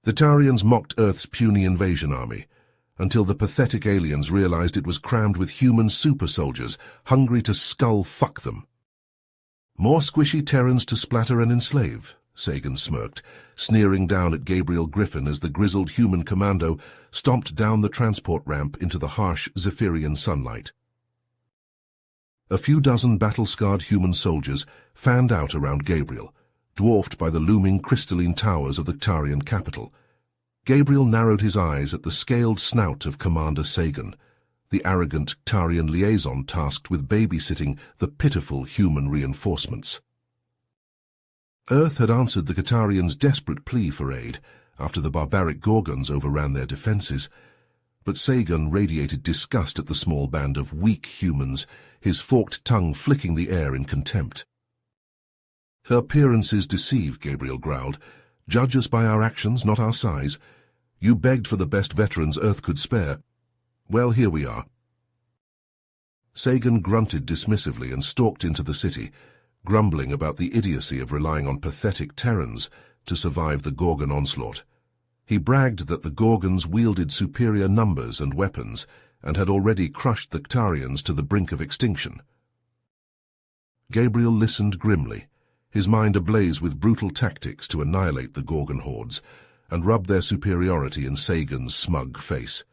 The Tarians mocked Earth's puny invasion army, until the pathetic aliens realized it was crammed with human super soldiers, hungry to skull-fuck them. More squishy Terrans to splatter and enslave, Sagan smirked, sneering down at Gabriel Griffin as the grizzled human commando stomped down the transport ramp into the harsh Zephyrian sunlight. A few dozen battle-scarred human soldiers fanned out around Gabriel, dwarfed by the looming crystalline towers of the Tarian capital. Gabriel narrowed his eyes at the scaled snout of Commander Sagan, the arrogant Tarian liaison tasked with babysitting the pitiful human reinforcements. Earth had answered the Qatarians' desperate plea for aid after the barbaric Gorgons overran their defenses, but Sagan radiated disgust at the small band of weak humans, his forked tongue flicking the air in contempt. "Her appearances deceive," Gabriel growled. "Judge us by our actions, not our size. You begged for the best veterans Earth could spare. Well, here we are." Sagan grunted dismissively and stalked into the city, grumbling about the idiocy of relying on pathetic Terrans to survive the Gorgon onslaught. He bragged that the Gorgons wielded superior numbers and weapons and had already crushed the Qatarians to the brink of extinction. Gabriel listened grimly, his mind ablaze with brutal tactics to annihilate the Gorgon hordes and rub their superiority in Sagan's smug face.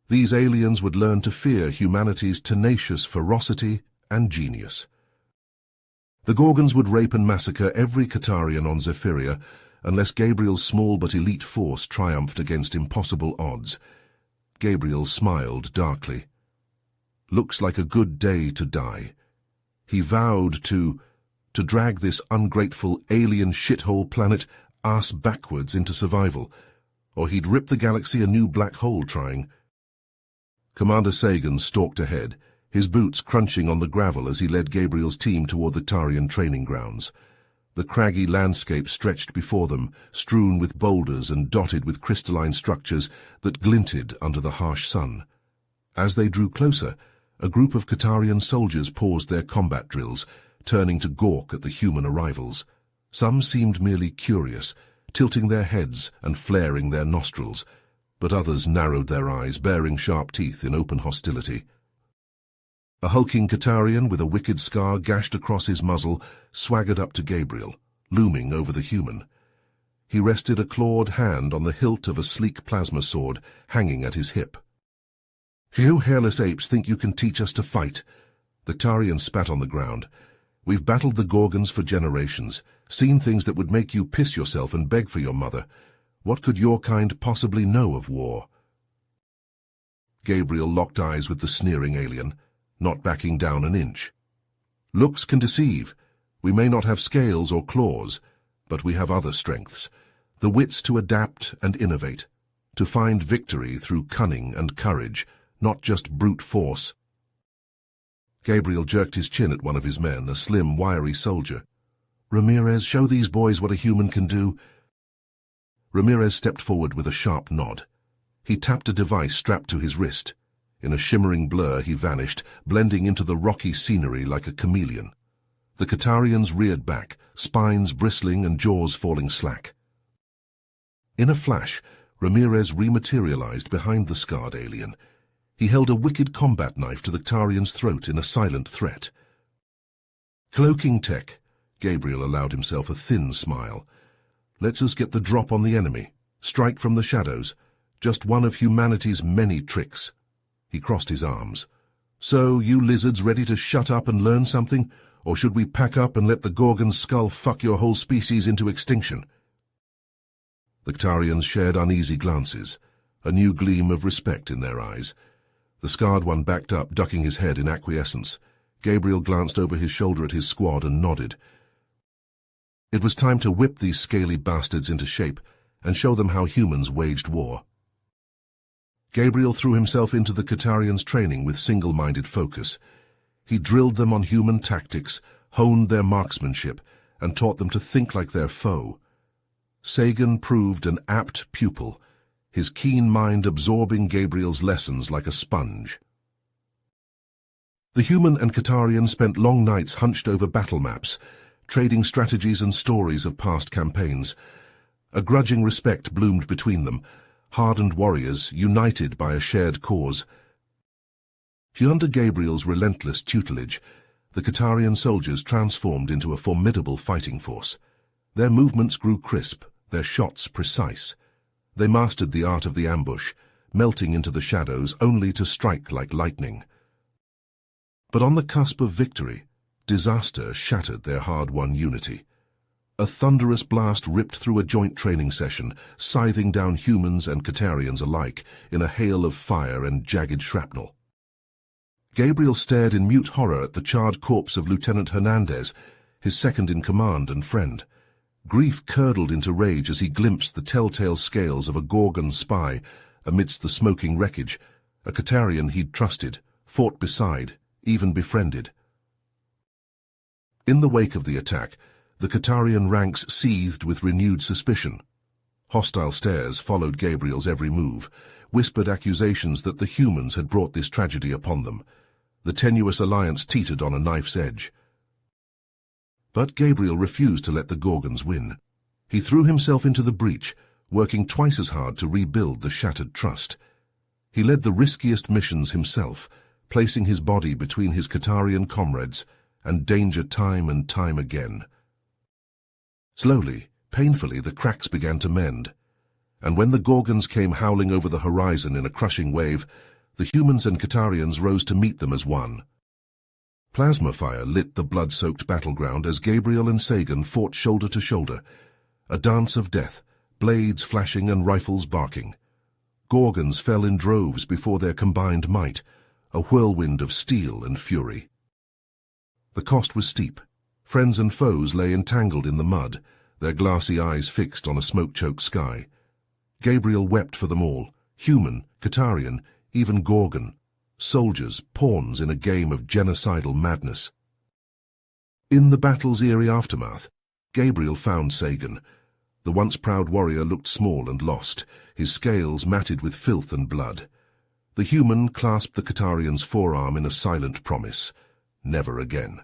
These aliens would learn to fear humanity's tenacious ferocity and genius. The Gorgons would rape and massacre every Qatarian on Zephyria unless Gabriel's small but elite force triumphed against impossible odds. Gabriel smiled darkly. Looks like a good day to die. He vowed to drag this ungrateful alien shithole planet ass backwards into survival, or he'd rip the galaxy a new black hole trying. Commander Sagan stalked ahead, his boots crunching on the gravel as he led Gabriel's team toward the Tarian training grounds. The craggy landscape stretched before them, strewn with boulders and dotted with crystalline structures that glinted under the harsh sun. As they drew closer, a group of Qatarian soldiers paused their combat drills, turning to gawk at the human arrivals. Some seemed merely curious, tilting their heads and flaring their nostrils, but others narrowed their eyes, baring sharp teeth in open hostility. A hulking Qatarian with a wicked scar gashed across his muzzle swaggered up to Gabriel, looming over the human. He rested a clawed hand on the hilt of a sleek plasma sword hanging at his hip. "You hairless apes think you can teach us to fight?" The Qatarian spat on the ground. "We've battled the Gorgons for generations, seen things that would make you piss yourself and beg for your mother. What could your kind possibly know of war?" Gabriel locked eyes with the sneering alien, not backing down an inch. "Looks can deceive. We may not have scales or claws, but we have other strengths, the wits to adapt and innovate, to find victory through cunning and courage, not just brute force." Gabriel jerked his chin at one of his men, a slim, wiry soldier. "Ramirez, show these boys what a human can do." Ramirez stepped forward with a sharp nod. He tapped a device strapped to his wrist. In a shimmering blur, he vanished, blending into the rocky scenery like a chameleon. The Qatarians reared back, spines bristling and jaws falling slack. In a flash, Ramirez rematerialized behind the scarred alien. He held a wicked combat knife to the Qatarian's throat in a silent threat. "Cloaking tech," Gabriel allowed himself a thin smile. "Lets us get the drop on the enemy. Strike from the shadows. Just one of humanity's many tricks." He crossed his arms. "So, you lizards ready to shut up and learn something? Or should we pack up and let the Gorgon's skull fuck your whole species into extinction?" The Qatarians shared uneasy glances, a new gleam of respect in their eyes. The scarred one backed up, ducking his head in acquiescence. Gabriel glanced over his shoulder at his squad and nodded. It was time to whip these scaly bastards into shape and show them how humans waged war. Gabriel threw himself into the Qatarians' training with single-minded focus. He drilled them on human tactics, honed their marksmanship, and taught them to think like their foe. Sagan proved an apt pupil, his keen mind absorbing Gabriel's lessons like a sponge. The human and Qatarian spent long nights hunched over battle maps, trading strategies and stories of past campaigns. A grudging respect bloomed between them, hardened warriors united by a shared cause. Under Gabriel's relentless tutelage, the Katarian soldiers transformed into a formidable fighting force. Their movements grew crisp, their shots precise. They mastered the art of the ambush, melting into the shadows only to strike like lightning. But on the cusp of victory, disaster shattered their hard-won unity. A thunderous blast ripped through a joint training session, scything down humans and Katarians alike in a hail of fire and jagged shrapnel. Gabriel stared in mute horror at the charred corpse of Lieutenant Hernandez, his second-in-command and friend. Grief curdled into rage as he glimpsed the telltale scales of a Gorgon spy amidst the smoking wreckage, a Katarian he'd trusted, fought beside, even befriended. In the wake of the attack, the Katarian ranks seethed with renewed suspicion. Hostile stares followed Gabriel's every move, whispered accusations that the humans had brought this tragedy upon them. The tenuous alliance teetered on a knife's edge. But Gabriel refused to let the Gorgons win. He threw himself into the breach, working twice as hard to rebuild the shattered trust. He led the riskiest missions himself, placing his body between his Katarian comrades and danger time and time again. Slowly, painfully, the cracks began to mend, and when the Gorgons came howling over the horizon in a crushing wave, the humans and Katarians rose to meet them as one. Plasma fire lit the blood-soaked battleground as Gabriel and Sagan fought shoulder to shoulder, a dance of death, blades flashing and rifles barking. Gorgons fell in droves before their combined might, a whirlwind of steel and fury. The cost was steep. Friends and foes lay entangled in the mud, their glassy eyes fixed on a smoke-choked sky. Gabriel wept for them all, human, Katarian, even Gorgon, soldiers, pawns in a game of genocidal madness. In the battle's eerie aftermath, Gabriel found Sagan. The once proud warrior looked small and lost, his scales matted with filth and blood. The human clasped the Katarian's forearm in a silent promise, never again.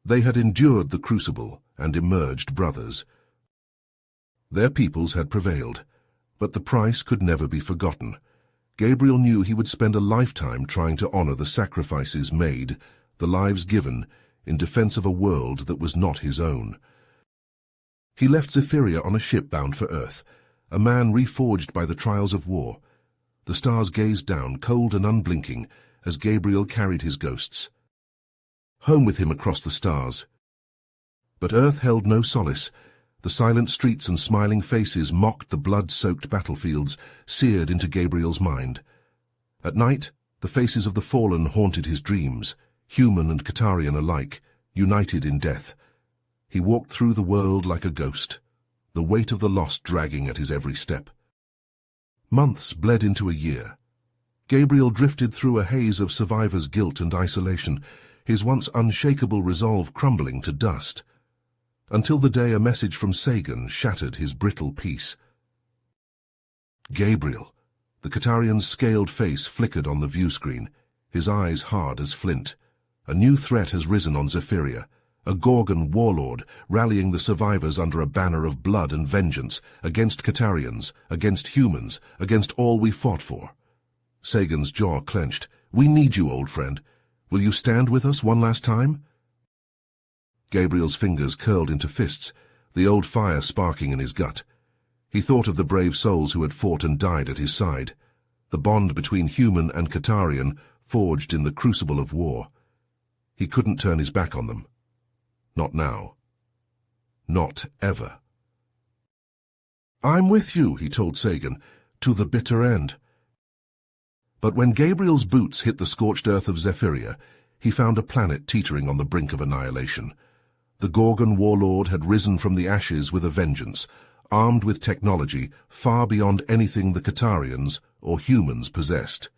They had endured the crucible and emerged brothers. Their peoples had prevailed, but the price could never be forgotten. Gabriel knew he would spend a lifetime trying to honor the sacrifices made, the lives given, in defense of a world that was not his own. He left Zephyria on a ship bound for Earth, a man reforged by the trials of war. The stars gazed down, cold and unblinking, as Gabriel carried his ghosts. Home with him across the stars. But Earth held no solace. The silent streets and smiling faces mocked the blood-soaked battlefields, seared into Gabriel's mind. At night, the faces of the fallen haunted his dreams, human and Katarian alike, united in death. He walked through the world like a ghost, the weight of the lost dragging at his every step. Months bled into a year. Gabriel drifted through a haze of survivor's guilt and isolation, his once unshakable resolve crumbling to dust, until the day a message from Sagan shattered his brittle peace. Gabriel. The Katarian's scaled face flickered on the view-screen, his eyes hard as flint. A new threat has risen on Zephyria, a Gorgon warlord rallying the survivors under a banner of blood and vengeance, against Katarians, against humans, against all we fought for. Sagan's jaw clenched. "We need you, old friend. Will you stand with us one last time?" Gabriel's fingers curled into fists, the old fire sparking in his gut. He thought of the brave souls who had fought and died at his side, the bond between human and Katarian forged in the crucible of war. He couldn't turn his back on them. Not now. Not ever. "I'm with you," he told Sagan, "to the bitter end." But when Gabriel's boots hit the scorched earth of Zephyria, he found a planet teetering on the brink of annihilation. The Gorgon warlord had risen from the ashes with a vengeance, armed with technology far beyond anything the Katarians or humans possessed.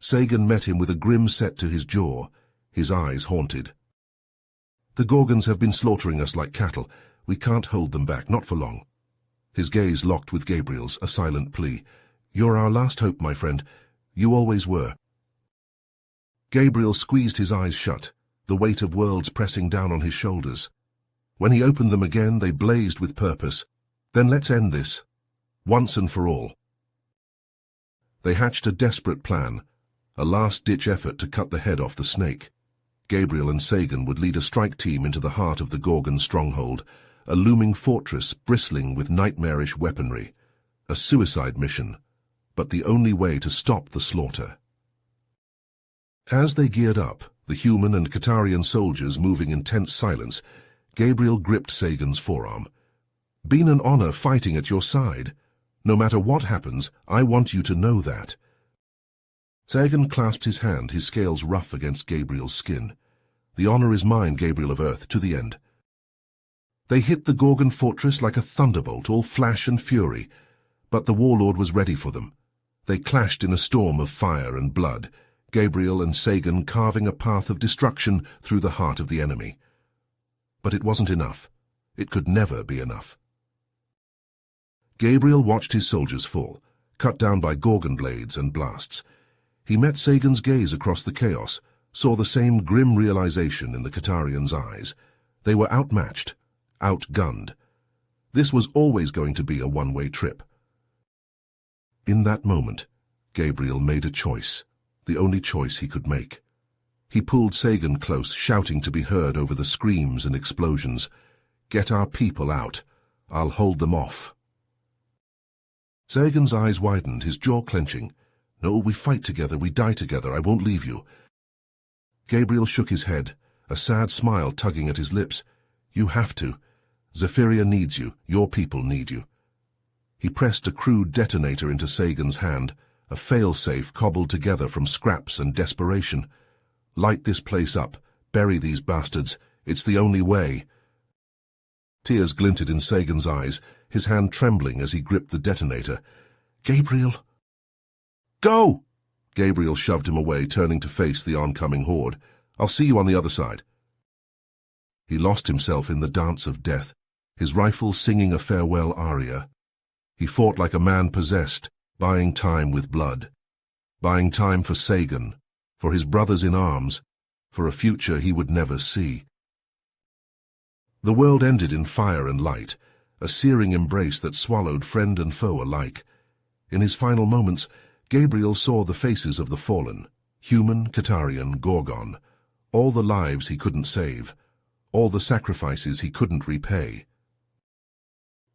Sagan met him with a grim set to his jaw, his eyes haunted. "The Gorgons have been slaughtering us like cattle. We can't hold them back, not for long." His gaze locked with Gabriel's, a silent plea. "You're our last hope, my friend. You always were." Gabriel squeezed his eyes shut, the weight of worlds pressing down on his shoulders. When he opened them again, they blazed with purpose. Then let's end this, once and for all. They hatched a desperate plan, a last-ditch effort to cut the head off the snake. Gabriel and Sagan would lead a strike team into the heart of the Gorgon stronghold, a looming fortress bristling with nightmarish weaponry. A suicide mission, but the only way to stop the slaughter. As they geared up, the human and Katarian soldiers moving in tense silence, Gabriel gripped Sagan's forearm. "Been an honor fighting at your side. No matter what happens, I want you to know that." Sagan clasped his hand, his scales rough against Gabriel's skin. "The honor is mine, Gabriel of Earth, to the end." They hit the Gorgon fortress like a thunderbolt, all flash and fury, but the warlord was ready for them. They clashed in a storm of fire and blood, Gabriel and Sagan carving a path of destruction through the heart of the enemy. But it wasn't enough. It could never be enough. Gabriel watched his soldiers fall, cut down by Gorgon blades and blasts. He met Sagan's gaze across the chaos, saw the same grim realization in the Katarians' eyes. They were outmatched, outgunned. This was always going to be a one-way trip. In that moment, Gabriel made a choice, the only choice he could make. He pulled Sagan close, shouting to be heard over the screams and explosions. "Get our people out. I'll hold them off." Sagan's eyes widened, his jaw clenching. "No, we fight together, we die together, I won't leave you." Gabriel shook his head, a sad smile tugging at his lips. "You have to. Zephyria needs you, your people need you." He pressed a crude detonator into Sagan's hand, a fail-safe cobbled together from scraps and desperation. "Light this place up, bury these bastards, it's the only way." Tears glinted in Sagan's eyes, his hand trembling as he gripped the detonator. "Gabriel!" "Go!" Gabriel shoved him away, turning to face the oncoming horde. "I'll see you on the other side." He lost himself in the dance of death, his rifle singing a farewell aria. He fought like a man possessed, buying time with blood. Buying time for Sagan, for his brothers in arms, for a future he would never see. The world ended in fire and light, a searing embrace that swallowed friend and foe alike. In his final moments, Gabriel saw the faces of the fallen, human, Katarian, Gorgon, all the lives he couldn't save, all the sacrifices he couldn't repay.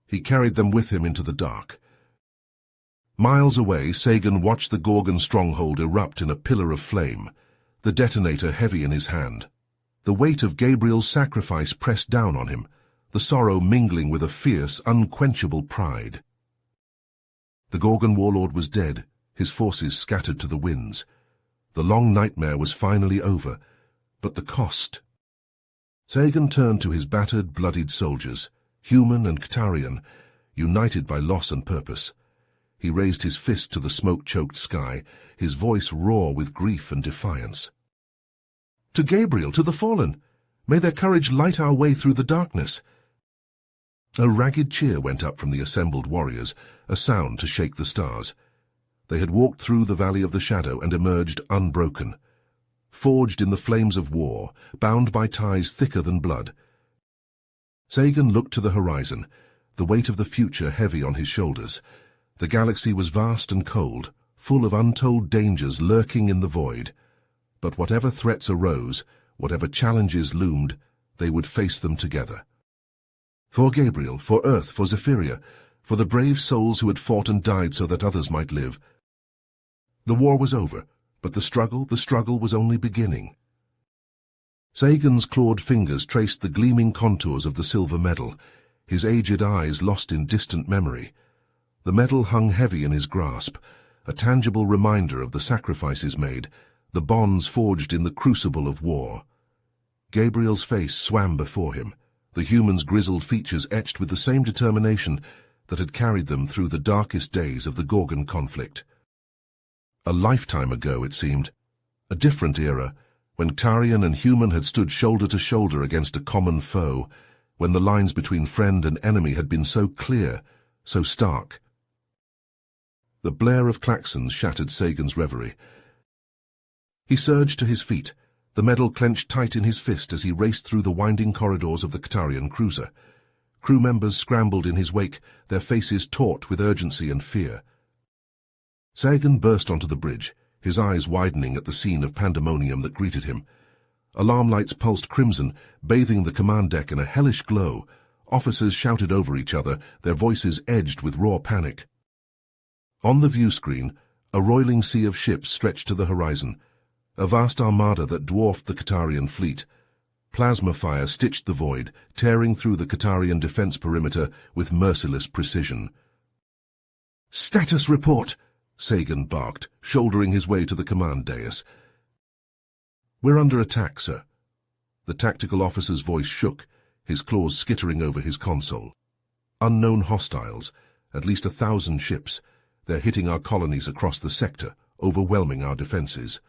He carried them with him into the dark. Miles away, Sagan watched the Gorgon stronghold erupt in a pillar of flame, the detonator heavy in his hand. The weight of Gabriel's sacrifice pressed down on him, the sorrow mingling with a fierce, unquenchable pride. The Gorgon warlord was dead, his forces scattered to the winds. The long nightmare was finally over, but the cost. Sagan turned to his battered, bloodied soldiers, human and Katarian, united by loss and purpose. He raised his fist to the smoke-choked sky, his voice raw with grief and defiance. "To Gabriel, to the fallen! May their courage light our way through the darkness!" A ragged cheer went up from the assembled warriors, a sound to shake the stars. They had walked through the Valley of the Shadow and emerged unbroken. Forged in the flames of war, bound by ties thicker than blood. Sagan looked to the horizon, the weight of the future heavy on his shoulders. The galaxy was vast and cold, full of untold dangers lurking in the void. But whatever threats arose, whatever challenges loomed, they would face them together. For Gabriel, for Earth, for Zephyria, for the brave souls who had fought and died so that others might live. The war was over, but the struggle was only beginning. Sagan's clawed fingers traced the gleaming contours of the silver medal, his aged eyes lost in distant memory. The medal hung heavy in his grasp, a tangible reminder of the sacrifices made, the bonds forged in the crucible of war. Gabriel's face swam before him, the human's grizzled features etched with the same determination that had carried them through the darkest days of the Gorgon conflict. A lifetime ago, it seemed, a different era, when Tarian and human had stood shoulder to shoulder against a common foe, when the lines between friend and enemy had been so clear, so stark. The blare of klaxons shattered Sagan's reverie. He surged to his feet, the medal clenched tight in his fist as he raced through the winding corridors of the Katarian cruiser. Crew members scrambled in his wake, their faces taut with urgency and fear. Sagan burst onto the bridge, his eyes widening at the scene of pandemonium that greeted him. Alarm lights pulsed crimson, bathing the command deck in a hellish glow. Officers shouted over each other, their voices edged with raw panic. On the view screen, a roiling sea of ships stretched to the horizon, a vast armada that dwarfed the Qatarian fleet. Plasma fire stitched the void, tearing through the Qatarian defense perimeter with merciless precision. "Status report!" Sagan barked, shouldering his way to the command dais. "We're under attack, sir." The tactical officer's voice shook, his claws skittering over his console. "Unknown hostiles, at least 1,000 ships. They're hitting our colonies across the sector, overwhelming our defenses."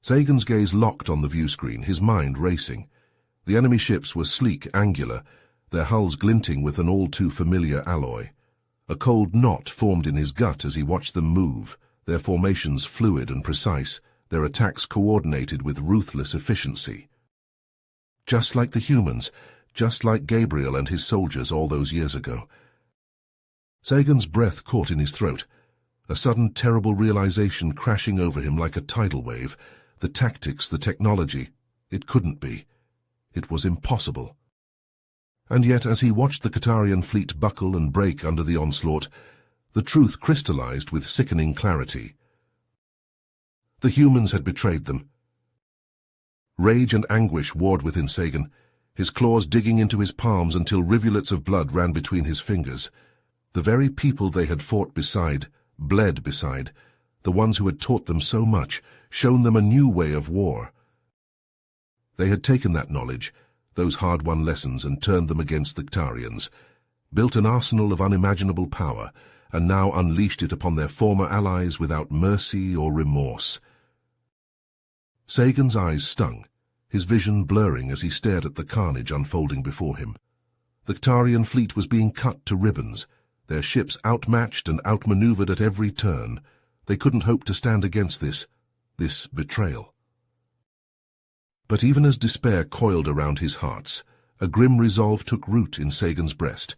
Sagan's gaze locked on the view screen, his mind racing. The enemy ships were sleek, angular, their hulls glinting with an all-too-familiar alloy. A cold knot formed in his gut as he watched them move, their formations fluid and precise, their attacks coordinated with ruthless efficiency. Just like the humans, just like Gabriel and his soldiers all those years ago. Sagan's breath caught in his throat, a sudden terrible realization crashing over him like a tidal wave. The tactics, the technology, it couldn't be. It was impossible. And yet, as he watched the Qatarian fleet buckle and break under the onslaught, the truth crystallized with sickening clarity. The humans had betrayed them. Rage and anguish warred within Sagan, his claws digging into his palms until rivulets of blood ran between his fingers. The very people they had fought beside, bled beside, the ones who had taught them so much, shown them a new way of war. They had taken that knowledge, those hard-won lessons, and turned them against the Qatarians, built an arsenal of unimaginable power, and now unleashed it upon their former allies without mercy or remorse. Sagan's eyes stung, his vision blurring as he stared at the carnage unfolding before him. The Qatarian fleet was being cut to ribbons, their ships outmatched and outmaneuvered at every turn. They couldn't hope to stand against this betrayal. But even as despair coiled around his hearts, a grim resolve took root in Sagan's breast.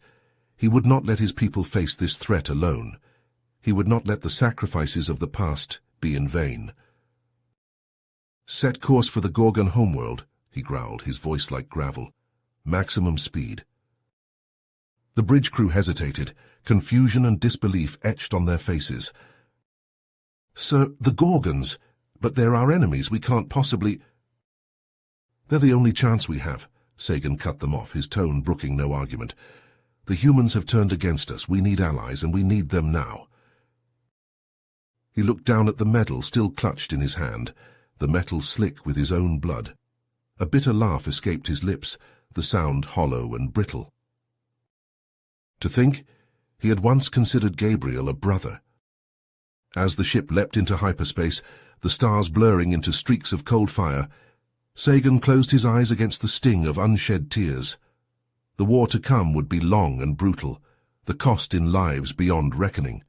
He would not let his people face this threat alone. He would not let the sacrifices of the past be in vain. "Set course for the Gorgon homeworld," he growled, his voice like gravel. "Maximum speed." The bridge crew hesitated, confusion and disbelief etched on their faces. "Sir, the Gorgons, but they're our enemies, we can't possibly—" "They're the only chance we have," Sagan cut them off, his tone brooking no argument. "The humans have turned against us, we need allies, and we need them now." He looked down at the medal still clutched in his hand, the metal slick with his own blood. A bitter laugh escaped his lips, the sound hollow and brittle. To think, he had once considered Gabriel a brother. As the ship leapt into hyperspace, the stars blurring into streaks of cold fire, Sagan closed his eyes against the sting of unshed tears. The war to come would be long and brutal, the cost in lives beyond reckoning.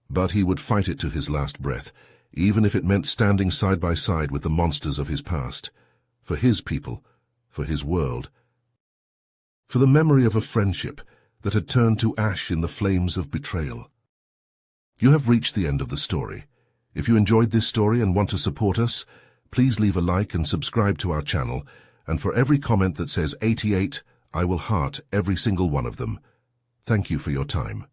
But he would fight it to his last breath, even if it meant standing side by side with the monsters of his past, for his people, for his world, for the memory of a friendship that had turned to ash in the flames of betrayal. You have reached the end of the story. If you enjoyed this story and want to support us, please leave a like and subscribe to our channel, and for every comment that says 88, I will heart every single one of them. Thank you for your time.